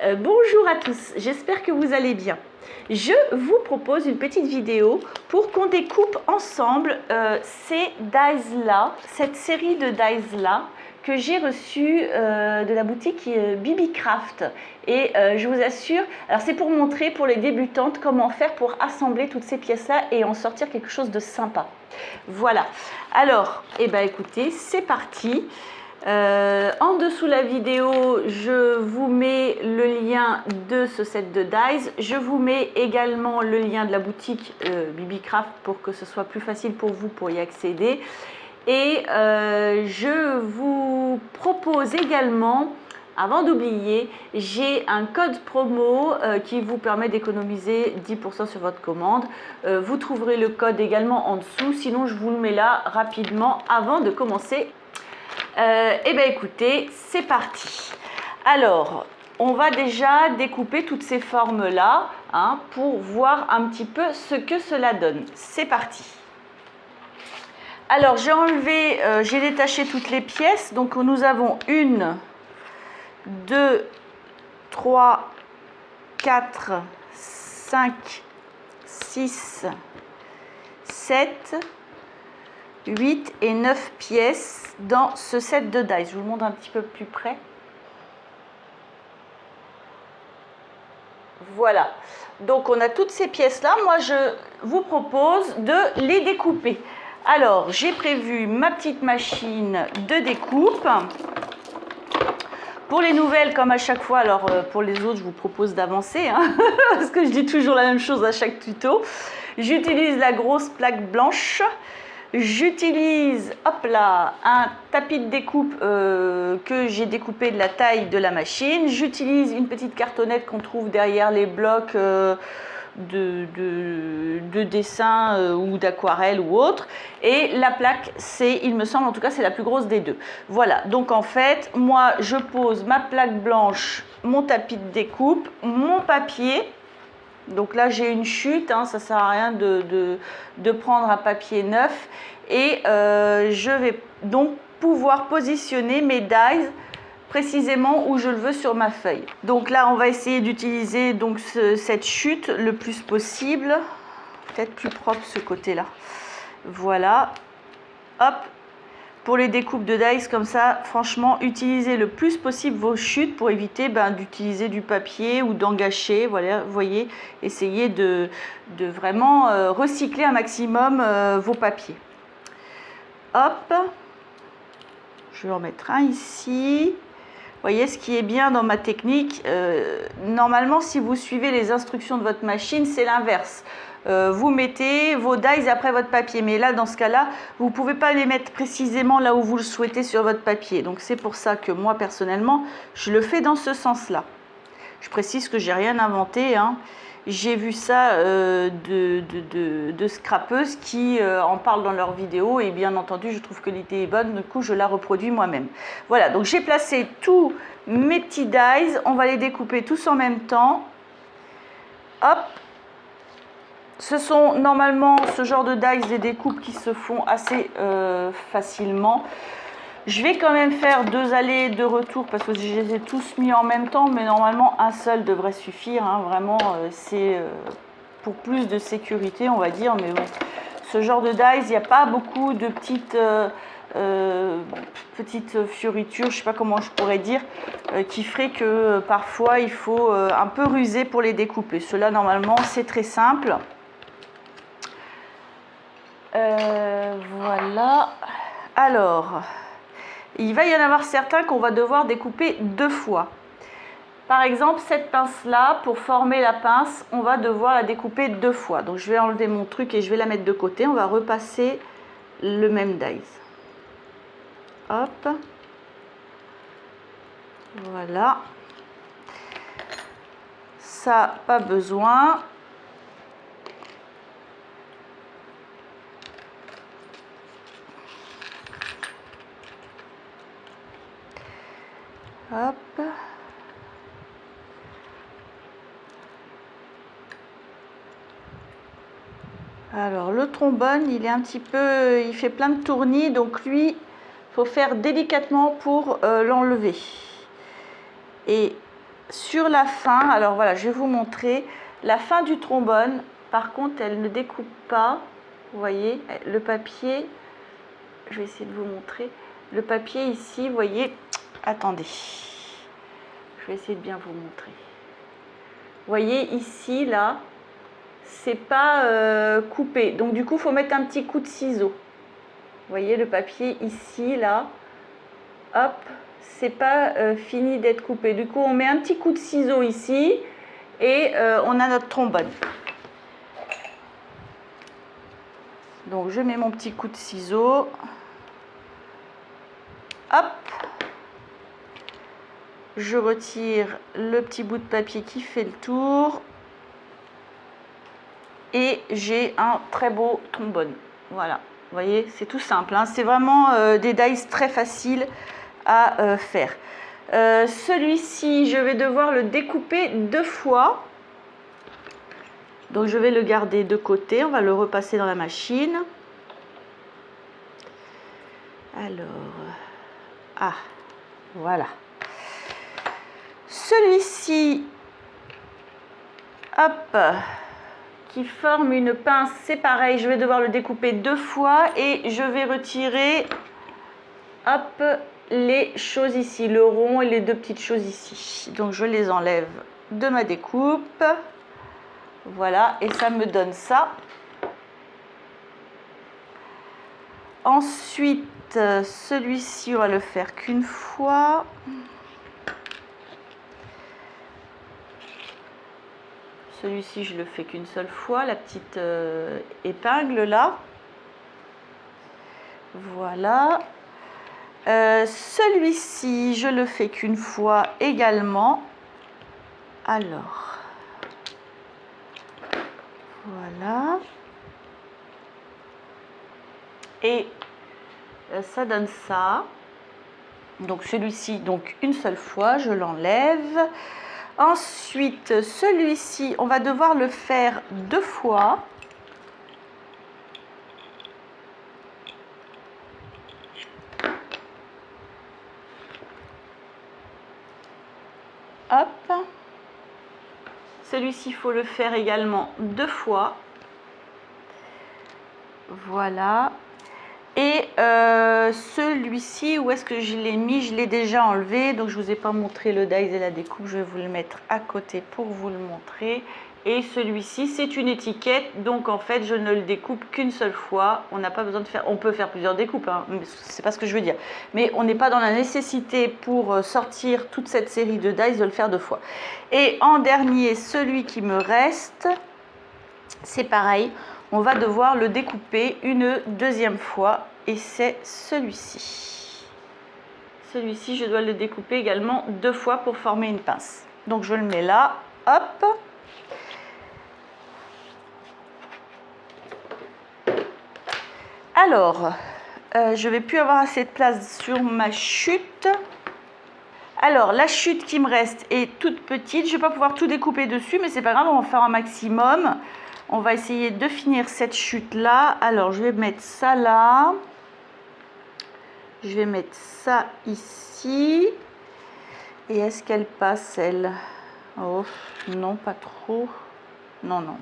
Bonjour à tous, j'espère que vous allez bien. Je vous propose une petite vidéo pour qu'on découpe ensemble ces dies-là, cette série de dies-là que j'ai reçue de la boutique Bibicraft. Et je vous assure, alors c'est pour montrer pour les débutantes comment faire pour assembler toutes ces pièces-là et en sortir quelque chose de sympa. Voilà, alors, écoutez, c'est parti. En dessous de la vidéo, je vous mets le lien de ce set de dies. Je vous mets également le lien de la boutique Bibicraft pour que ce soit plus facile pour vous pour y accéder. Et je vous propose également, avant d'oublier, j'ai un code promo qui vous permet d'économiser 10% sur votre commande. Vous trouverez le code également en dessous, sinon je vous le mets là rapidement avant de commencer. Écoutez, c'est parti. Alors, on va déjà découper toutes ces formes-là pour voir un petit peu ce que cela donne. C'est parti. Alors, j'ai détaché toutes les pièces. Donc, nous avons 1, 2, 3, 4, 5, 6, 7, 8 et 9 pièces dans ce set de dies. Je vous le montre un petit peu plus près. Voilà. Donc, on a toutes ces pièces-là. Moi, je vous propose de les découper. Alors, j'ai prévu ma petite machine de découpe. Pour les nouvelles, comme à chaque fois, alors pour les autres, je vous propose d'avancer, parce que je dis toujours la même chose à chaque tuto. J'utilise la grosse plaque blanche. J'utilise, hop là, un tapis de découpe que j'ai découpé de la taille de la machine. J'utilise une petite cartonnette qu'on trouve derrière les blocs de dessin ou d'aquarelle ou autre. Et la plaque, il me semble, en tout cas, c'est la plus grosse des deux. Voilà, donc en fait, moi, je pose ma plaque blanche, mon tapis de découpe, mon papier. Donc là, j'ai une chute, ça ne sert à rien de prendre un papier neuf. Et je vais donc pouvoir positionner mes dies précisément où je le veux sur ma feuille. Donc là, on va essayer d'utiliser cette chute le plus possible. Peut-être plus propre ce côté-là. Voilà. Hop. Pour les découpes de dies comme ça, franchement, utilisez le plus possible vos chutes pour éviter d'utiliser du papier ou d'engacher. Voilà, vous voyez, essayez de vraiment recycler un maximum vos papiers. Hop, je vais en mettre un ici. Vous voyez, ce qui est bien dans ma technique, normalement, si vous suivez les instructions de votre machine, c'est l'inverse. Vous mettez vos dies après votre papier. Mais là, dans ce cas-là, vous ne pouvez pas les mettre précisément là où vous le souhaitez sur votre papier. Donc, c'est pour ça que moi, personnellement, je le fais dans ce sens-là. Je précise que je n'ai rien inventé. J'ai vu ça de scrapeuses qui en parlent dans leurs vidéos. Et bien entendu, je trouve que l'idée est bonne. Du coup, je la reproduis moi-même. Voilà, donc j'ai placé tous mes petits dies. On va les découper tous en même temps. Hop. Ce sont normalement ce genre de dies des découpes qui se font assez facilement. Je vais quand même faire 2 allers et 2 retours parce que je les ai tous mis en même temps, mais normalement un seul devrait suffire. Vraiment, c'est pour plus de sécurité, on va dire. Mais bon, ce genre de dies, il n'y a pas beaucoup de petites fioritures, je ne sais pas comment je pourrais dire, qui ferait que parfois il faut un peu ruser pour les découper. Cela, normalement, c'est très simple. Voilà. Alors, il va y en avoir certains qu'on va devoir découper 2 fois. Par exemple, cette pince-là, pour former la pince, on va devoir la découper 2 fois. Donc, je vais enlever mon truc et je vais la mettre de côté. On va repasser le même dies. Hop. Voilà. Ça, pas besoin. Hop. Alors le trombone, il est un petit peu, il fait plein de tournis, donc lui, il faut faire délicatement pour l'enlever. Et sur la fin, alors voilà, je vais vous montrer la fin du trombone. Par contre, elle ne découpe pas. Vous voyez, le papier, je vais essayer de vous montrer. Le papier ici, vous voyez, attendez. Je vais essayer de bien vous montrer. Vous voyez ici, là, c'est pas coupé. Donc du coup, il faut mettre un petit coup de ciseau. Vous voyez le papier ici, là. Hop, c'est pas fini d'être coupé. Du coup, on met un petit coup de ciseau ici et on a notre trombone. Donc je mets mon petit coup de ciseau. Hop. Je retire le petit bout de papier qui fait le tour. Et j'ai un très beau trombone. Voilà, vous voyez, c'est tout simple, hein. C'est vraiment des dies très faciles à faire. Celui-ci, je vais devoir le découper 2 fois. Donc je vais le garder de côté, on va le repasser dans la machine. Alors, voilà. Celui-ci, hop, qui forme une pince, c'est pareil, je vais devoir le découper 2 fois et je vais retirer, hop, les choses ici, le rond et les 2 petites choses ici. Donc je les enlève de ma découpe. Voilà, et ça me donne ça. Ensuite, celui-ci, on va le faire qu'une fois. Celui-ci, je le fais qu'une seule fois, la petite épingle là. Voilà. Celui-ci, je le fais qu'une fois également. Alors, voilà. Et ça donne ça. Donc celui-ci, donc une seule fois, je l'enlève. Ensuite, celui-ci, on va devoir le faire 2 fois. Hop. Celui-ci, il faut le faire également 2 fois. Voilà. Et celui-ci, où est-ce que je l'ai mis? Je l'ai déjà enlevé, donc je ne vous ai pas montré le dies et la découpe. Je vais vous le mettre à côté pour vous le montrer. Et celui-ci, c'est une étiquette, donc en fait, je ne le découpe qu'une seule fois. On n'a pas besoin de faire, on peut faire plusieurs découpes, hein, c'est pas ce que je veux dire. Mais on n'est pas dans la nécessité pour sortir toute cette série de dies de le faire 2 fois. Et en dernier, celui qui me reste, c'est pareil. On va devoir le découper une 2e fois et c'est celui-ci. Celui-ci, je dois le découper également 2 fois pour former une pince. Donc je le mets là, hop. Alors, je ne vais plus avoir assez de place sur ma chute. Alors, la chute qui me reste est toute petite. Je ne vais pas pouvoir tout découper dessus, mais c'est pas grave, on va faire un maximum. On va essayer de finir cette chute-là. Alors, je vais mettre ça là. Je vais mettre ça ici. Et est-ce qu'elle passe, elle? Oh, non, pas trop. Non, non.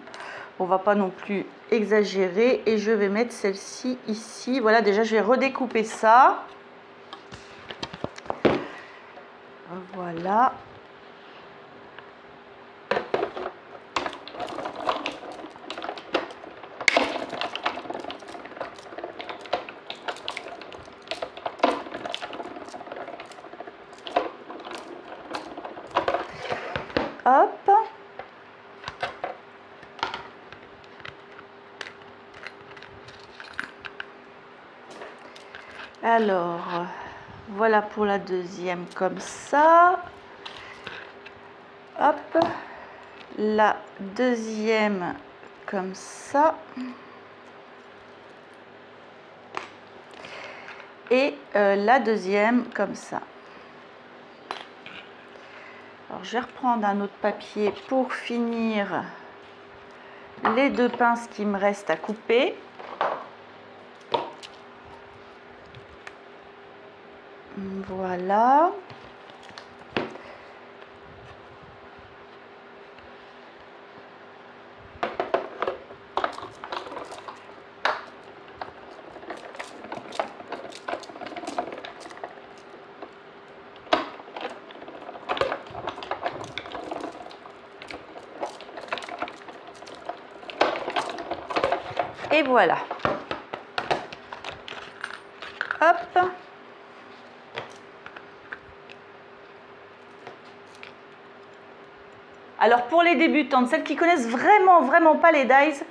On va pas non plus exagérer. Et je vais mettre celle-ci ici. Voilà, déjà, je vais redécouper ça. Voilà. Hop. Alors, voilà pour la deuxième comme ça. Hop. La deuxième comme ça. Et la deuxième comme ça. Alors, je vais reprendre un autre papier pour finir les 2 pinces qui me restent à couper. Voilà. Et voilà. Hop. Alors pour les débutantes, celles qui connaissent vraiment pas les dies,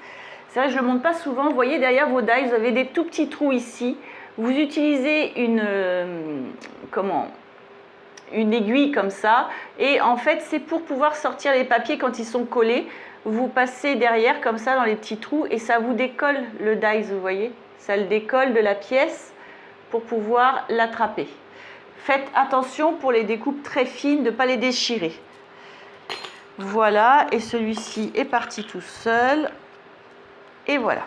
c'est vrai que je ne le montre pas souvent, vous voyez derrière vos dies, vous avez des tout petits trous ici. Vous utilisez une aiguille comme ça, et en fait c'est pour pouvoir sortir les papiers quand ils sont collés. Vous passez derrière comme ça dans les petits trous et ça vous décolle le dies, vous voyez, ça le décolle de la pièce pour pouvoir l'attraper. Faites attention pour les découpes très fines de ne pas les déchirer. Voilà, et celui-ci est parti tout seul. Et voilà.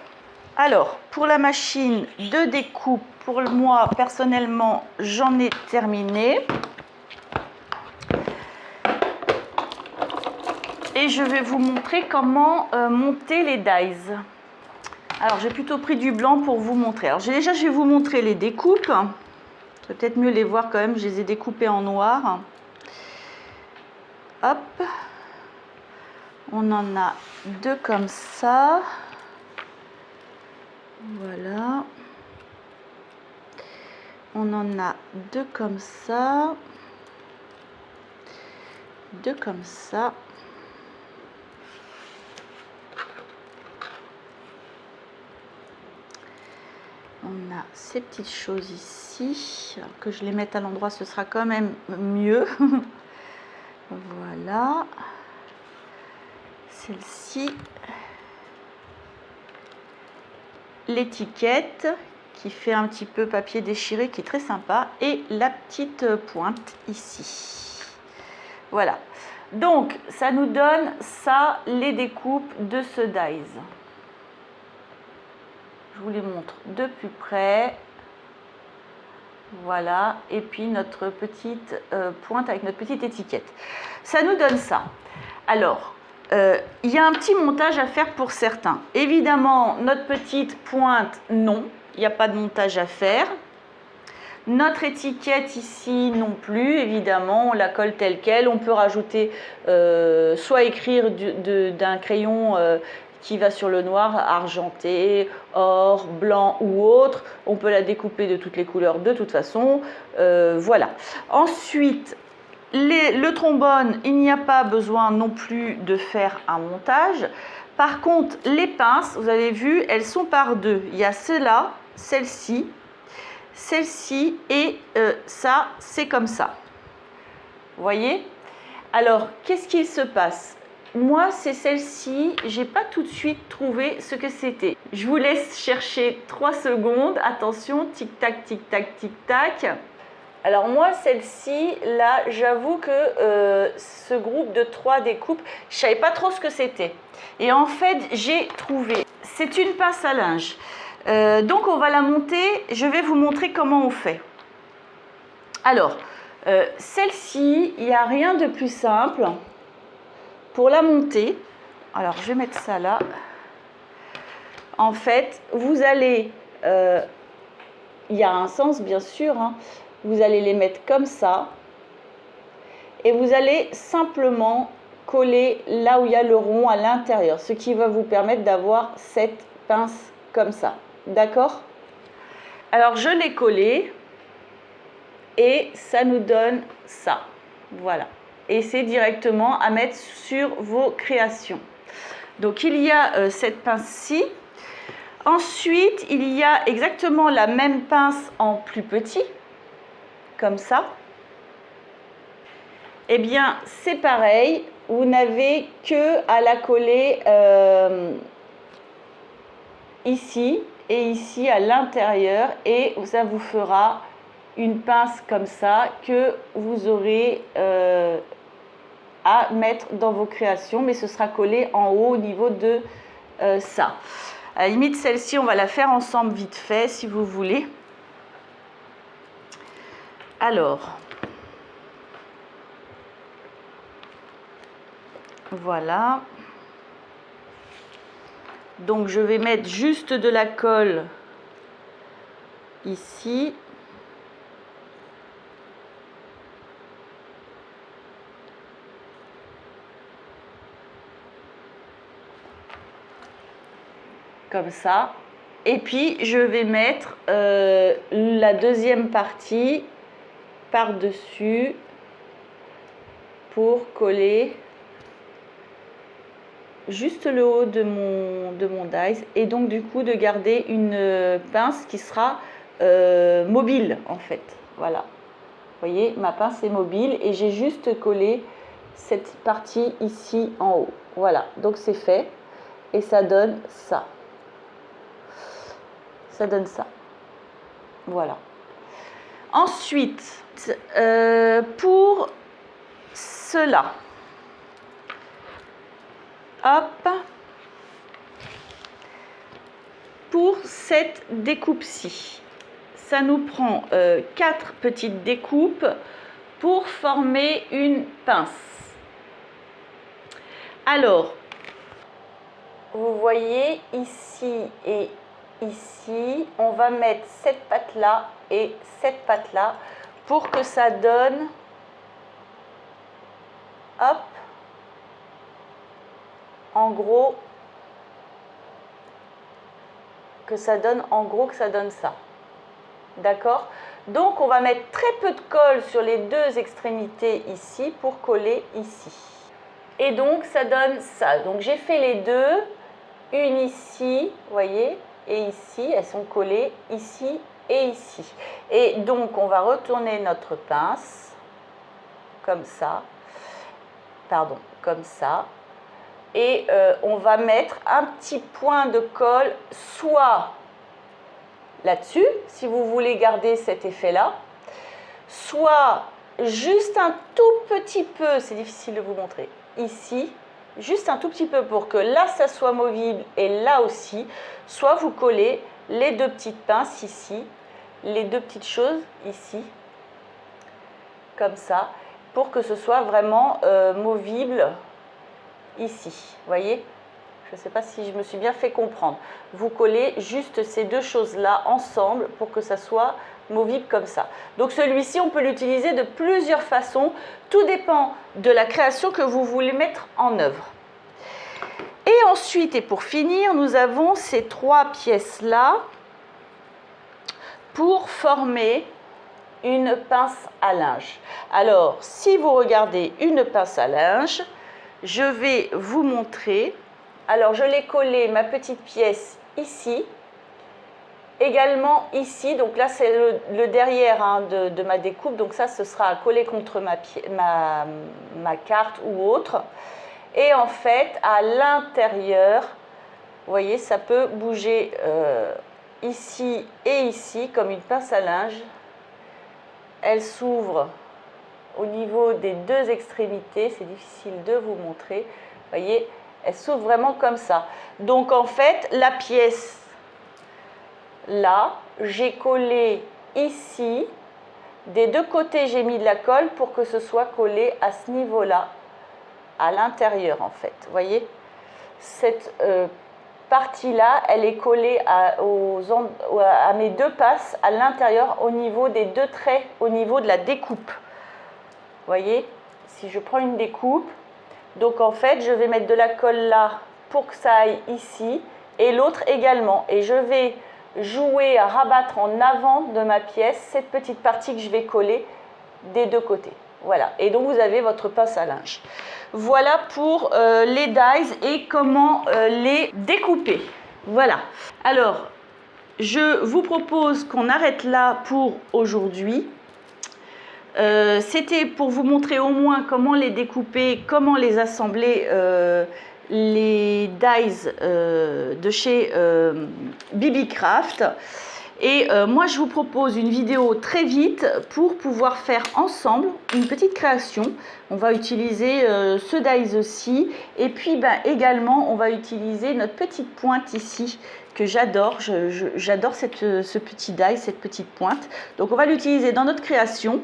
Alors, pour la machine de découpe, pour moi, personnellement, j'en ai terminé. Et je vais vous montrer comment monter les dies. Alors, j'ai plutôt pris du blanc pour vous montrer. Alors, je vais vous montrer les découpes. C'est peut-être mieux les voir quand même, je les ai découpées en noir. Hop. On en a deux comme ça. Voilà. On en a deux comme ça. Deux comme ça. On a ces petites choses ici. Alors que je les mette à l'endroit, ce sera quand même mieux. Voilà. Celle-ci. L'étiquette qui fait un petit peu papier déchiré, qui est très sympa. Et la petite pointe ici. Voilà. Donc, ça nous donne ça, les découpes de ce dies. Je vous les montre de plus près. Voilà, et puis notre petite pointe avec notre petite étiquette. Ça nous donne ça. Alors, il y a un petit montage à faire pour certains. Évidemment, notre petite pointe, non, il n'y a pas de montage à faire. Notre étiquette ici non plus, évidemment, on la colle telle quelle. On peut rajouter, soit écrire d'un crayon qui va sur le noir, argenté, or, blanc ou autre. On peut la découper de toutes les couleurs de toute façon. Voilà. Ensuite, le trombone, il n'y a pas besoin non plus de faire un montage. Par contre, les pinces, vous avez vu, elles sont par deux. Il y a celle-là, celle-ci, celle-ci et ça, c'est comme ça. Vous voyez? Alors, qu'est-ce qu'il se passe? Moi, c'est celle-ci, j'ai pas tout de suite trouvé ce que c'était. Je vous laisse chercher 3 secondes. Attention, tic-tac, tic-tac, tic-tac. Alors moi, celle-ci, là, j'avoue que ce groupe de 3 découpes, je savais pas trop ce que c'était. Et en fait, j'ai trouvé. C'est une pince à linge. Donc, on va la monter. Je vais vous montrer comment on fait. Alors, celle-ci, il n'y a rien de plus simple. Pour la monter, alors je vais mettre ça là. En fait, vous allez, il y a un sens bien sûr, hein, vous allez les mettre comme ça et vous allez simplement coller là où il y a le rond à l'intérieur, ce qui va vous permettre d'avoir cette pince comme ça. D'accord? Alors je l'ai collé et ça nous donne ça. Voilà. Et c'est directement à mettre sur vos créations. Donc il y a cette pince-ci. Ensuite, il y a exactement la même pince en plus petit, comme ça. Eh bien, c'est pareil, vous n'avez que à la coller ici et ici à l'intérieur et ça vous fera une pince comme ça que vous aurez à mettre dans vos créations, mais ce sera collé en haut au niveau de ça. À la limite, celle-ci, on va la faire ensemble vite fait, si vous voulez. Alors, voilà. Donc, je vais mettre juste de la colle ici. Comme ça. Et puis je vais mettre la deuxième partie par-dessus pour coller juste le haut de mon dies, et donc du coup de garder une pince qui sera mobile en fait. Voilà, vous voyez, ma pince est mobile et j'ai juste collé cette partie ici en haut. Voilà, donc c'est fait et ça donne ça. Ça donne ça. Voilà. Ensuite, pour cela, hop, pour cette découpe-ci, ça nous prend 4 petites découpes pour former une pince. Alors, vous voyez ici et ici, on va mettre cette patte-là et cette patte-là pour que ça donne, hop, en gros, que ça donne ça. D'accord? Donc, on va mettre très peu de colle sur les deux extrémités ici pour coller ici. Et donc, ça donne ça. Donc, j'ai fait les deux, une ici, vous voyez, et ici, elles sont collées ici et ici. Et donc, on va retourner notre pince, comme ça, pardon, comme ça. Et on va mettre un petit point de colle, soit là-dessus, si vous voulez garder cet effet-là, soit juste un tout petit peu, c'est difficile de vous montrer, ici, juste un tout petit peu pour que là, ça soit movible et là aussi, soit vous collez les deux petites pinces ici, les deux petites choses ici, comme ça, pour que ce soit vraiment movible ici, vous voyez? Je ne sais pas si je me suis bien fait comprendre. Vous collez juste ces deux choses-là ensemble pour que ça soit movible comme ça. Donc celui-ci, on peut l'utiliser de plusieurs façons. Tout dépend de la création que vous voulez mettre en œuvre. Et ensuite, et pour finir, nous avons ces 3 pièces-là pour former une pince à linge. Alors, si vous regardez une pince à linge, je vais vous montrer. Alors, je l'ai collé, ma petite pièce, ici. Également ici, donc là, c'est le derrière hein, de ma découpe. Donc ça, ce sera collé contre ma carte ou autre. Et en fait, à l'intérieur, vous voyez, ça peut bouger ici et ici, comme une pince à linge. Elle s'ouvre au niveau des deux extrémités. C'est difficile de vous montrer. Vous voyez, elle s'ouvre vraiment comme ça. Donc en fait, la pièce là, j'ai collé ici. Des deux côtés, j'ai mis de la colle pour que ce soit collé à ce niveau-là, à l'intérieur en fait. Vous voyez, cette partie-là, elle est collée à mes deux passes à l'intérieur au niveau des deux traits, au niveau de la découpe. Vous voyez, si je prends une découpe, donc en fait, je vais mettre de la colle là pour que ça aille ici et l'autre également. Et je vais jouer à rabattre en avant de ma pièce cette petite partie que je vais coller des deux côtés. Voilà, et donc vous avez votre pince à linge. Voilà pour les dies et comment les découper. Voilà. Alors, je vous propose qu'on arrête là pour aujourd'hui. C'était pour vous montrer au moins comment les découper, comment les assembler, les dies de chez BB-Craft. Et moi, je vous propose une vidéo très vite pour pouvoir faire ensemble une petite création. On va utiliser ce dies-ci. Et puis, également, on va utiliser notre petite pointe ici que j'adore. J'adore ce petit die, cette petite pointe. Donc, on va l'utiliser dans notre création,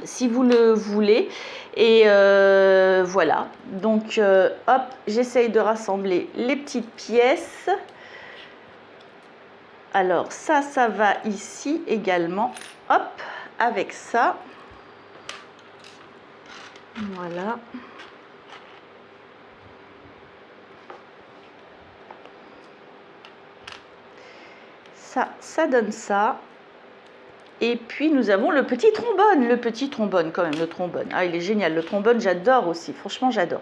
si vous le voulez. Et voilà. Donc, hop, j'essaye de rassembler les petites pièces. Alors ça va ici également, hop, avec ça. Voilà. ça donne ça. Et puis nous avons le petit trombone quand même, le trombone. Ah, il est génial, le trombone, j'adore aussi, franchement j'adore.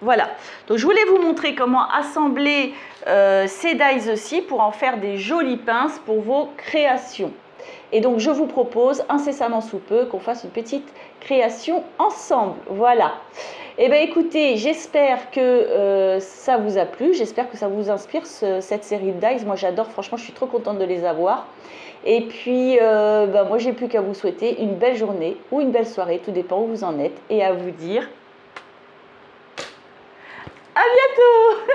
Voilà, donc je voulais vous montrer comment assembler ces dies aussi pour en faire des jolies pinces pour vos créations. Et donc je vous propose incessamment sous peu qu'on fasse une petite création ensemble. Voilà. Eh bien écoutez, j'espère que ça vous a plu, j'espère que ça vous inspire cette série de dies. Moi j'adore, franchement je suis trop contente de les avoir. Et puis moi j'ai plus qu'à vous souhaiter une belle journée ou une belle soirée, tout dépend où vous en êtes, et à vous dire à bientôt.